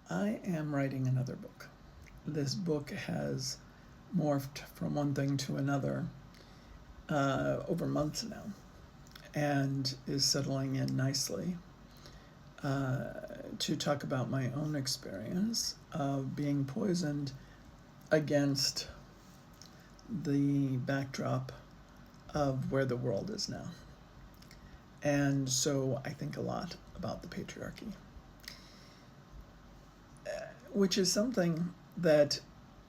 I am writing another book. This book has morphed from one thing to another over months now and is settling in nicely to talk about my own experience of being poisoned against the backdrop of where the world is now. And so I think a lot about the patriarchy, which is something that,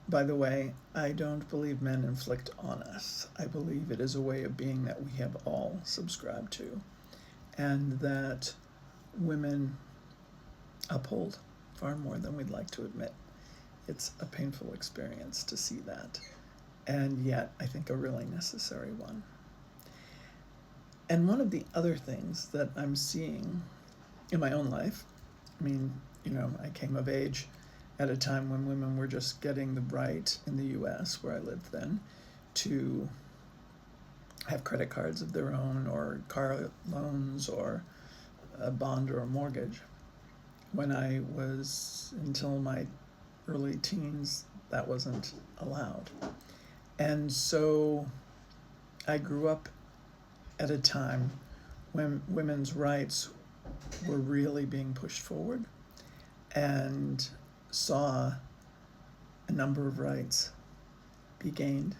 by the way, I don't believe men inflict on us. I believe it is a way of being that we have all subscribed to, and that women uphold far more than we'd like to admit. It's a painful experience to see that, and yet I think a really necessary one. And one of the other things that I'm seeing in my own life, I came of age at a time when women were just getting the right in the US, where I lived then, to have credit cards of their own or car loans or a bond or a mortgage. When I was, until my early teens, that wasn't allowed. And so I grew up at a time when women's rights were really being pushed forward, and saw a number of rights be gained,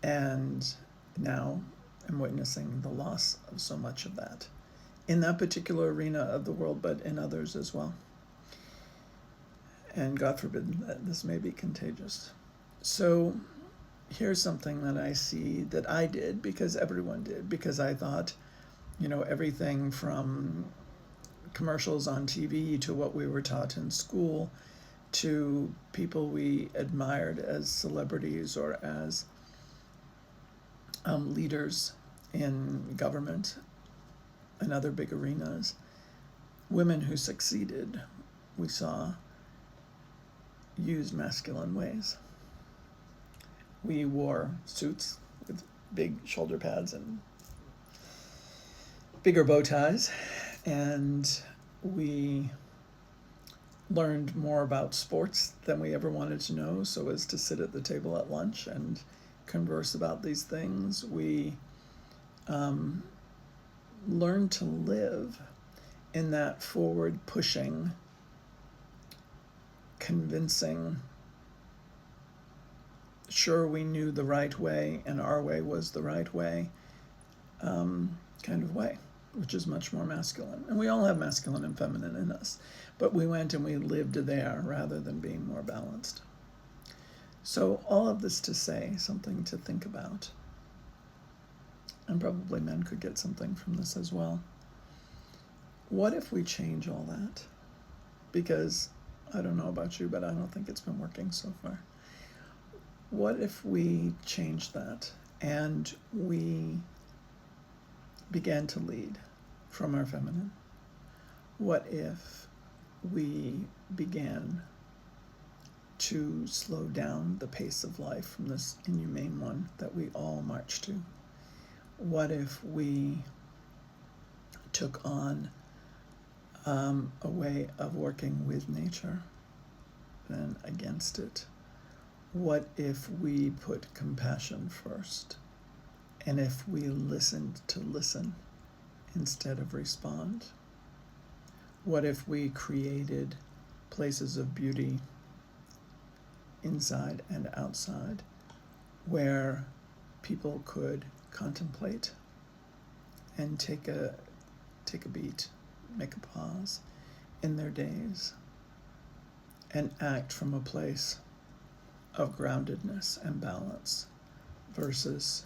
and now I'm witnessing the loss of so much of that in that particular arena of the world, but in others as well. And God forbid that this may be contagious. So here's something that I see that I did because everyone did, because I thought, everything from commercials on TV to what we were taught in school to people we admired as celebrities or as leaders in government and other big arenas, women who succeeded, we saw use masculine ways. We wore suits with big shoulder pads and bigger bow ties, and we learned more about sports than we ever wanted to know, so as to sit at the table at lunch and converse about these things. We learned to live in that forward-pushing, convincing, sure we knew the right way and our way was the right way kind of way, which is much more masculine. And we all have masculine and feminine in us, but we went and we lived there rather than being more balanced. So all of this to say, something to think about. And probably men could get something from this as well. What if we change all that? Because I don't know about you, but I don't think it's been working so far. What if we change that and we began to lead from our feminine? What if we began to slow down the pace of life from this inhumane one that we all march to? What if we took on a way of working with nature than against it? What if we put compassion first? And if we listened to listen instead of respond? What if we created places of beauty inside and outside where people could contemplate and take a beat, make a pause in their days, and act from a place of groundedness and balance versus,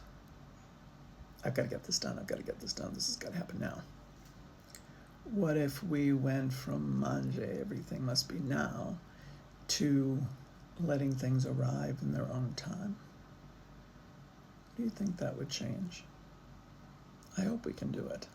I've got to get this done, this has got to happen now. What if we went from manger, everything must be now, to letting things arrive in their own time? Do you think that would change? I hope we can do it.